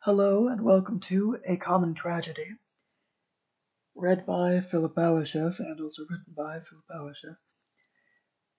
Hello and welcome to A Common Tragedy, read by Philip Ballerscheff and also written by Philip Ballerscheff.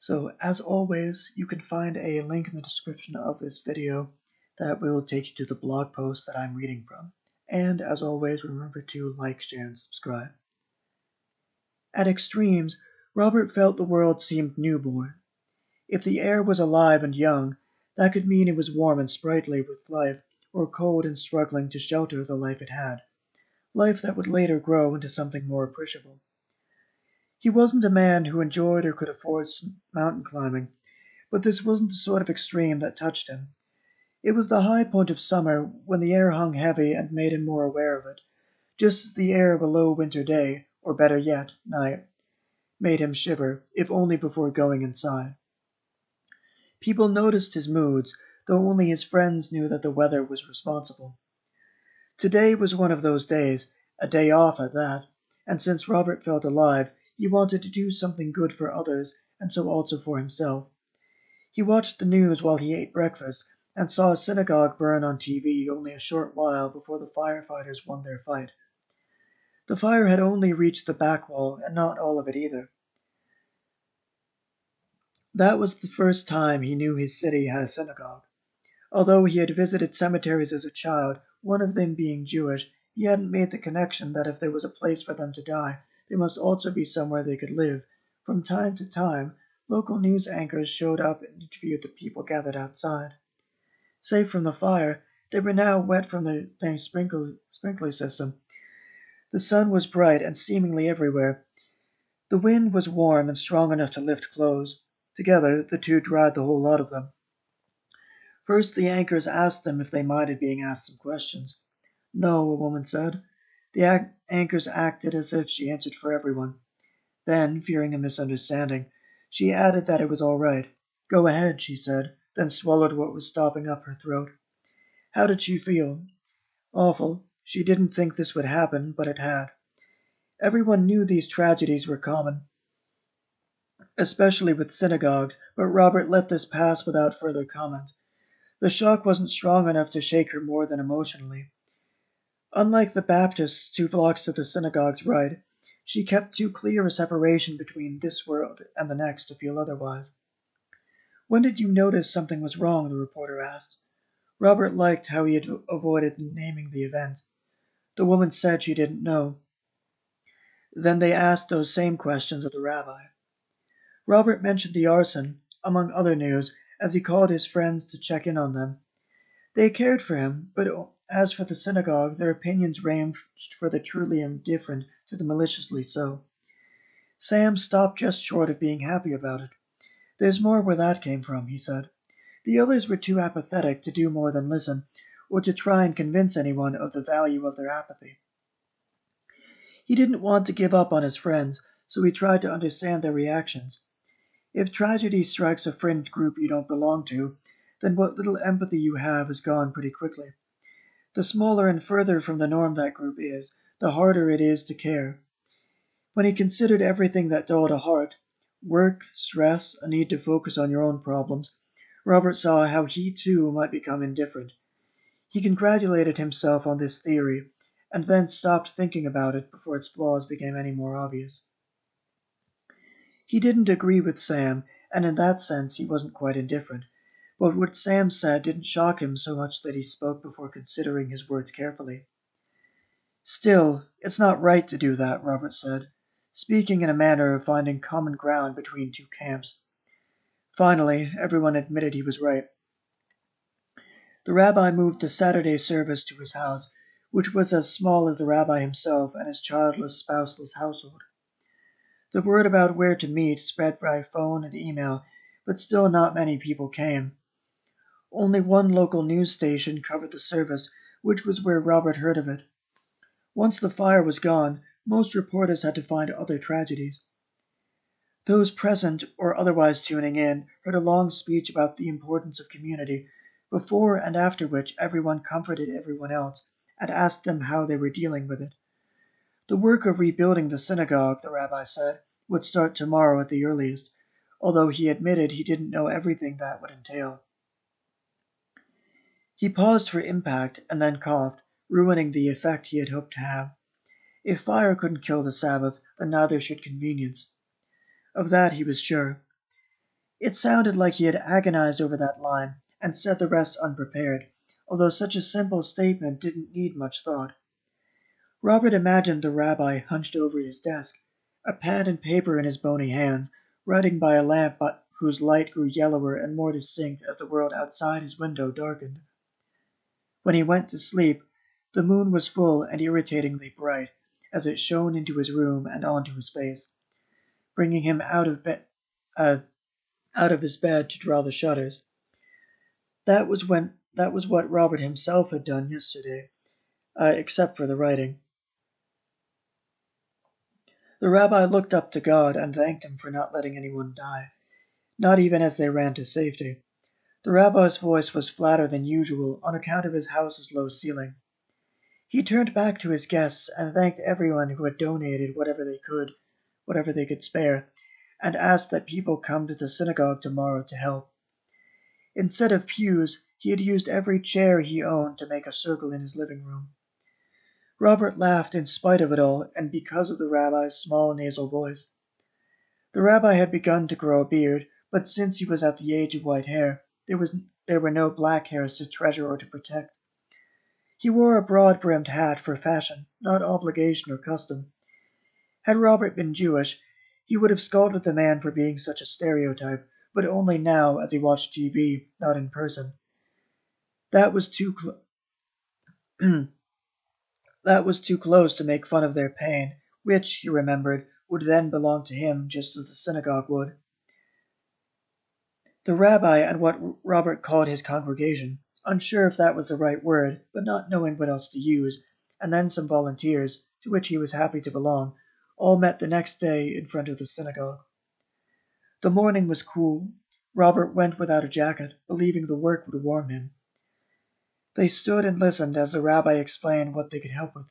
So, as always, you can find a link in the description of this video that will take you to the blog post that I'm reading from. And as always, remember to like, share, and subscribe. At extremes, Robert felt the world seemed newborn. If the air was alive and young, that could mean it was warm and sprightly with life, or cold and struggling to shelter the life it had. Life that would later grow into something more appreciable. He wasn't a man who enjoyed or could afford mountain climbing, but this wasn't the sort of extreme that touched him. It was the high point of summer when the air hung heavy and made him more aware of it, just as the air of a low winter day, or better yet, night, made him shiver, if only before going inside. People noticed his moods, though only his friends knew that the weather was responsible. Today was one of those days, a day off at that, and since Robert felt alive, he wanted to do something good for others, and so also for himself. He watched the news while he ate breakfast, and saw a synagogue burn on TV only a short while before the firefighters won their fight. The fire had only reached the back wall, and not all of it either. That was the first time he knew his city had a synagogue. Although he had visited cemeteries as a child, one of them being Jewish, he hadn't made the connection that if there was a place for them to die, there must also be somewhere they could live. From time to time, local news anchors showed up and interviewed the people gathered outside. Safe from the fire, they were now wet from their sprinkler system. The sun was bright and seemingly everywhere. The wind was warm and strong enough to lift clothes. Together, the two dried the whole lot of them. First, the anchors asked them if they minded being asked some questions. No, a woman said. The anchors acted as if she answered for everyone. Then, fearing a misunderstanding, she added that it was all right. Go ahead, she said, then swallowed what was stopping up her throat. How did she feel? Awful. She didn't think this would happen, but it had. Everyone knew these tragedies were common, especially with synagogues, but Robert let this pass without further comment. The shock wasn't strong enough to shake her more than emotionally. Unlike the Baptists 2 blocks to the synagogue's right, she kept too clear a separation between this world and the next to feel otherwise. When did you notice something was wrong? The reporter asked. Robert liked how he had avoided naming the event. The woman said she didn't know. Then they asked those same questions of the rabbi. Robert mentioned the arson, among other news, as he called his friends to check in on them. They cared for him, but as for the synagogue, their opinions ranged from the truly indifferent to the maliciously so. Sam stopped just short of being happy about it. There's more where that came from, he said. The others were too apathetic to do more than listen, or to try and convince anyone of the value of their apathy. He didn't want to give up on his friends, so he tried to understand their reactions. If tragedy strikes a fringe group you don't belong to, then what little empathy you have is gone pretty quickly. The smaller and further from the norm that group is, the harder it is to care. When he considered everything that dulled a heart, work, stress, a need to focus on your own problems, Robert saw how he too might become indifferent. He congratulated himself on this theory, and then stopped thinking about it before its flaws became any more obvious. He didn't agree with Sam, and in that sense he wasn't quite indifferent, but what Sam said didn't shock him so much that he spoke before considering his words carefully. Still, it's not right to do that, Robert said, speaking in a manner of finding common ground between two camps. Finally, everyone admitted he was right. The rabbi moved the Saturday service to his house, which was as small as the rabbi himself and his childless, spouseless household. The word about where to meet spread by phone and email, but still not many people came. Only one local news station covered the service, which was where Robert heard of it. Once the fire was gone, most reporters had to find other tragedies. Those present, or otherwise tuning in, heard a long speech about the importance of community, before and after which everyone comforted everyone else and asked them how they were dealing with it. The work of rebuilding the synagogue, the rabbi said, would start tomorrow at the earliest, although he admitted he didn't know everything that would entail. He paused for impact and then coughed, ruining the effect he had hoped to have. If fire couldn't kill the Sabbath, then neither should convenience. Of that he was sure. It sounded like he had agonized over that line and said the rest unprepared, although such a simple statement didn't need much thought. Robert imagined the rabbi hunched over his desk, a pen and paper in his bony hands, writing by a lamp whose light grew yellower and more distinct as the world outside his window darkened. When he went to sleep, the moon was full and irritatingly bright as it shone into his room and onto his face, bringing him out of his bed to draw the shutters. That was what Robert himself had done yesterday, except for the writing. The rabbi looked up to God and thanked him for not letting anyone die, not even as they ran to safety. The rabbi's voice was flatter than usual on account of his house's low ceiling. He turned back to his guests and thanked everyone who had donated whatever they could spare, and asked that people come to the synagogue tomorrow to help. Instead of pews, he had used every chair he owned to make a circle in his living room. Robert laughed in spite of it all and because of the rabbi's small nasal voice. The rabbi had begun to grow a beard, but since he was at the age of white hair, there were no black hairs to treasure or to protect. He wore a broad-brimmed hat for fashion, not obligation or custom. Had Robert been Jewish, he would have scolded the man for being such a stereotype, but only now as he watched TV, not in person. That was too close to make fun of their pain, which, he remembered, would then belong to him just as the synagogue would. The rabbi and what Robert called his congregation, unsure if that was the right word, but not knowing what else to use, and then some volunteers, to which he was happy to belong, all met the next day in front of the synagogue. The morning was cool. Robert went without a jacket, believing the work would warm him. They stood and listened as the rabbi explained what they could help with.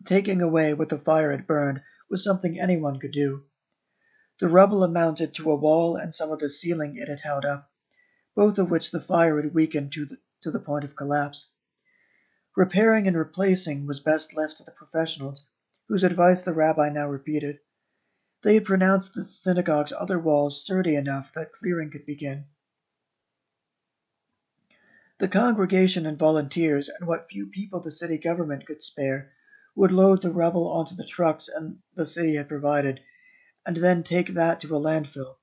Taking away what the fire had burned was something anyone could do. The rubble amounted to a wall and some of the ceiling it had held up, both of which the fire had weakened to the point of collapse. Repairing and replacing was best left to the professionals, whose advice the rabbi now repeated. They had pronounced the synagogue's other walls sturdy enough that clearing could begin. The congregation and volunteers, and what few people the city government could spare, would load the rubble onto the trucks the city had provided, and then take that to a landfill.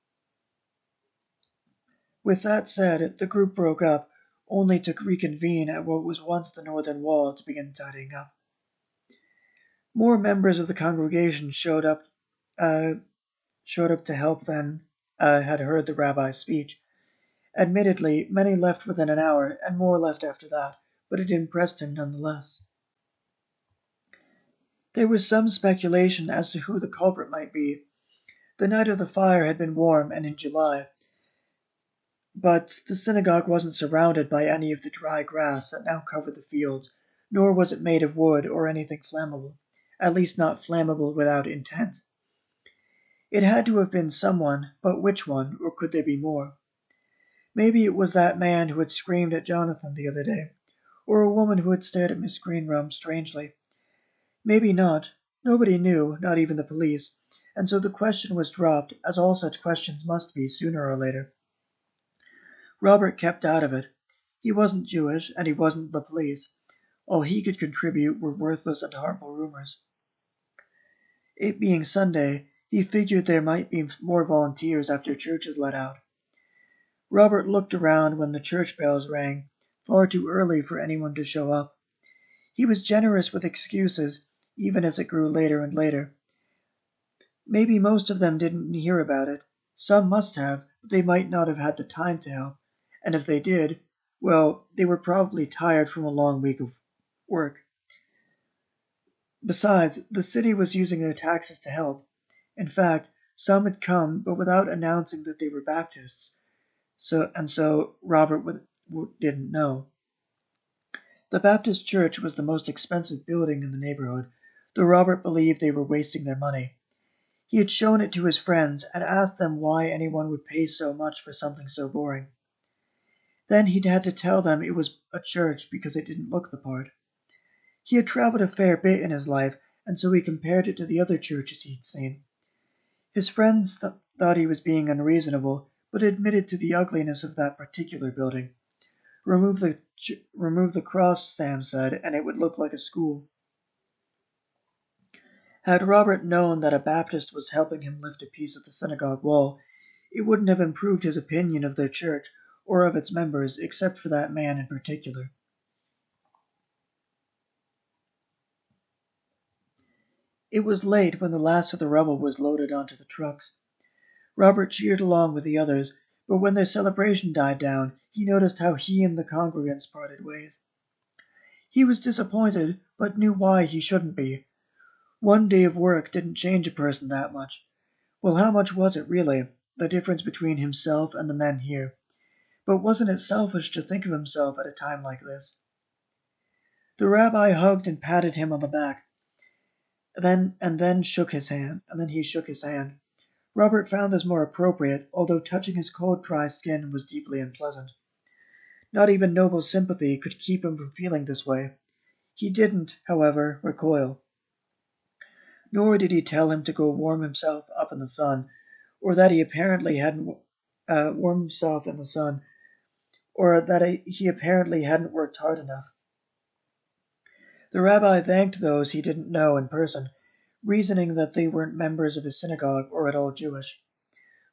With that said, the group broke up, only to reconvene at what was once the northern wall to begin tidying up. More members of the congregation showed up to help than had heard the rabbi's speech. Admittedly, many left within an hour, and more left after that, but it impressed him nonetheless. There was some speculation as to who the culprit might be. The night of the fire had been warm and in July, but the synagogue wasn't surrounded by any of the dry grass that now covered the fields, nor was it made of wood or anything flammable, at least not flammable without intent. It had to have been someone, but which one, or could there be more? Maybe it was that man who had screamed at Jonathan the other day, or a woman who had stared at Miss Greenrum strangely. Maybe not. Nobody knew, not even the police, and so the question was dropped, as all such questions must be sooner or later. Robert kept out of it. He wasn't Jewish, and he wasn't the police. All he could contribute were worthless and harmful rumors. It being Sunday, he figured there might be more volunteers after churches let out. Robert looked around when the church bells rang, far too early for anyone to show up. He was generous with excuses, even as it grew later and later. Maybe most of them didn't hear about it. Some must have, but they might not have had the time to help. And if they did, well, they were probably tired from a long week of work. Besides, the city was using their taxes to help. In fact, some had come, but without announcing that they were Baptists. So Robert didn't know. The Baptist church was the most expensive building in the neighborhood, though Robert believed they were wasting their money. He had shown it to his friends and asked them why anyone would pay so much for something so boring. Then he'd had to tell them it was a church because it didn't look the part. He had traveled a fair bit in his life, and so he compared it to the other churches he'd seen. His friends thought he was being unreasonable, but admitted to the ugliness of that particular building. Remove the cross, Sam said, and it would look like a school. Had Robert known that a Baptist was helping him lift a piece of the synagogue wall, it wouldn't have improved his opinion of their church or of its members, except for that man in particular. It was late when the last of the rubble was loaded onto the trucks. Robert cheered along with the others, but when their celebration died down, he noticed how he and the congregants parted ways. He was disappointed, but knew why he shouldn't be. One day of work didn't change a person that much. Well, how much was it really, the difference between himself and the men here? But wasn't it selfish to think of himself at a time like this? The rabbi hugged and patted him on the back, then shook his hand, and then he shook his hand. Robert found this more appropriate, although touching his cold, dry skin was deeply unpleasant. Not even noble sympathy could keep him from feeling this way. He didn't, however, recoil. Nor did he tell him to go warm himself up in the sun, or that he apparently hadn't warmed himself in the sun, or that he apparently hadn't worked hard enough. The rabbi thanked those he didn't know in person, reasoning that they weren't members of his synagogue or at all Jewish.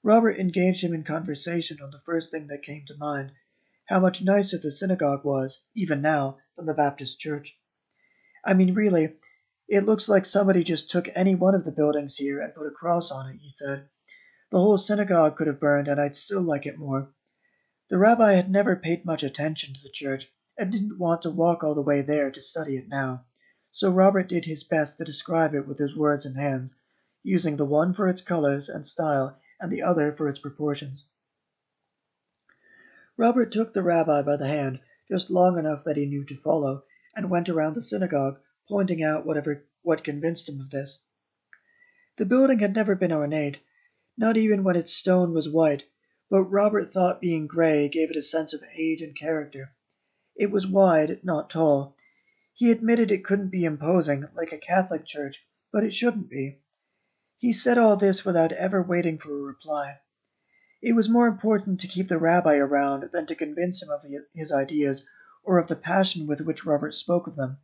Robert engaged him in conversation on the first thing that came to mind, how much nicer the synagogue was, even now, than the Baptist church. I mean, really, it looks like somebody just took any one of the buildings here and put a cross on it, he said. The whole synagogue could have burned, and I'd still like it more. The rabbi had never paid much attention to the church, and didn't want to walk all the way there to study it now, so Robert did his best to describe it with his words and hands, using the one for its colors and style and the other for its proportions. Robert took the rabbi by the hand, just long enough that he knew to follow, and went around the synagogue, pointing out what convinced him of this. The building had never been ornate, not even when its stone was white, but Robert thought being gray gave it a sense of age and character. It was wide, not tall. He admitted it couldn't be imposing, like a Catholic church, but it shouldn't be. He said all this without ever waiting for a reply. It was more important to keep the rabbi around than to convince him of his ideas or of the passion with which Robert spoke of them.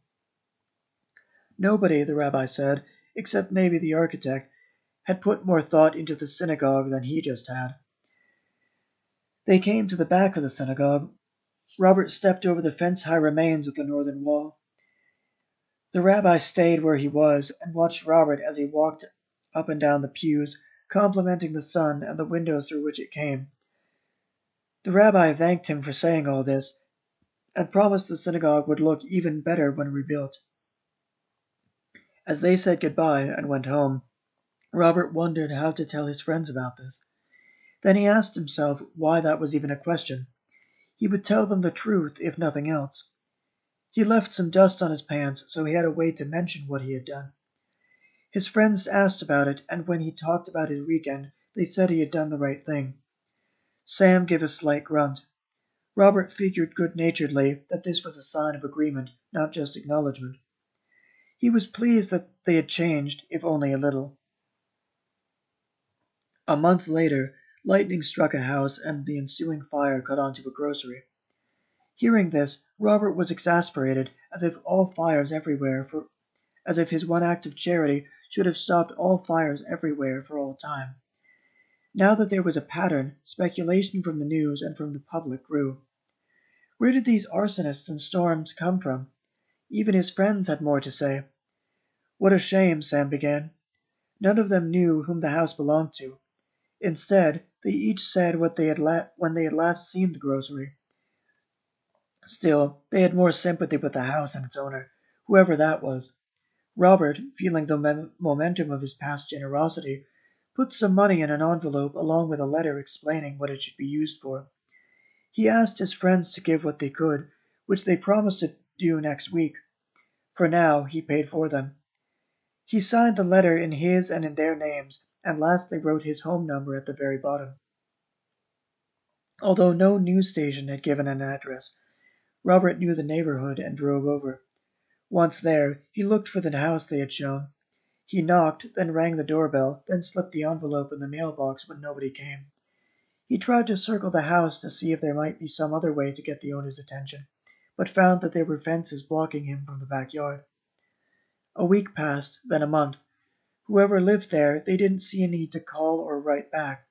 Nobody, the rabbi said, except maybe the architect, had put more thought into the synagogue than he just had. They came to the back of the synagogue. Robert stepped over the fence-high remains of the northern wall. The rabbi stayed where he was and watched Robert as he walked up and down the pews, complimenting the sun and the windows through which it came. The rabbi thanked him for saying all this, and promised the synagogue would look even better when rebuilt. As they said goodbye and went home, Robert wondered how to tell his friends about this. Then he asked himself why that was even a question. He would tell them the truth, if nothing else. He left some dust on his pants, so he had a way to mention what he had done. His friends asked about it, and when he talked about his weekend, they said he had done the right thing. Sam gave a slight grunt. Robert figured good-naturedly that this was a sign of agreement, not just acknowledgement. He was pleased that they had changed, if only a little. A month later, lightning struck a house and the ensuing fire caught on to a grocery. Hearing this, Robert was exasperated, as if his one act of charity should have stopped all fires everywhere for all time. Now that there was a pattern, speculation from the news and from the public grew. Where did these arsonists and storms come from? Even his friends had more to say. What a shame, Sam began. None of them knew whom the house belonged to. Instead, they each said what they had when they had last seen the grocery. Still, they had more sympathy with the house and its owner, whoever that was. Robert, feeling the momentum of his past generosity, put some money in an envelope along with a letter explaining what it should be used for. He asked his friends to give what they could, which they promised to do next week. For now, he paid for them. He signed the letter in his and in their names, and lastly wrote his home number at the very bottom. Although no news station had given an address, Robert knew the neighborhood and drove over. Once there, he looked for the house they had shown. He knocked, then rang the doorbell, then slipped the envelope in the mailbox when nobody came. He tried to circle the house to see if there might be some other way to get the owner's attention, but found that there were fences blocking him from the backyard. A week passed, then a month. Whoever lived there, they didn't see a need to call or write back.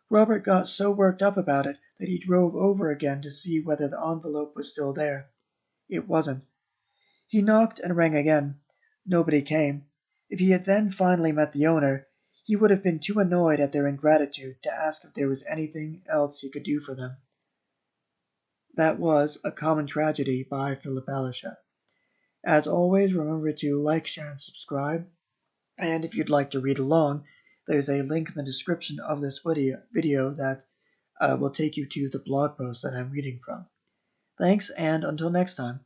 Robert got so worked up about it that he drove over again to see whether the envelope was still there. It wasn't. He knocked and rang again. Nobody came. If he had then finally met the owner, he would have been too annoyed at their ingratitude to ask if there was anything else he could do for them. That was A Common Tragedy by Philip Ballerscheff. As always, remember to like, share, and subscribe. And if you'd like to read along, there's a link in the description of this video that will take you to the blog post that I'm reading from. Thanks, and until next time.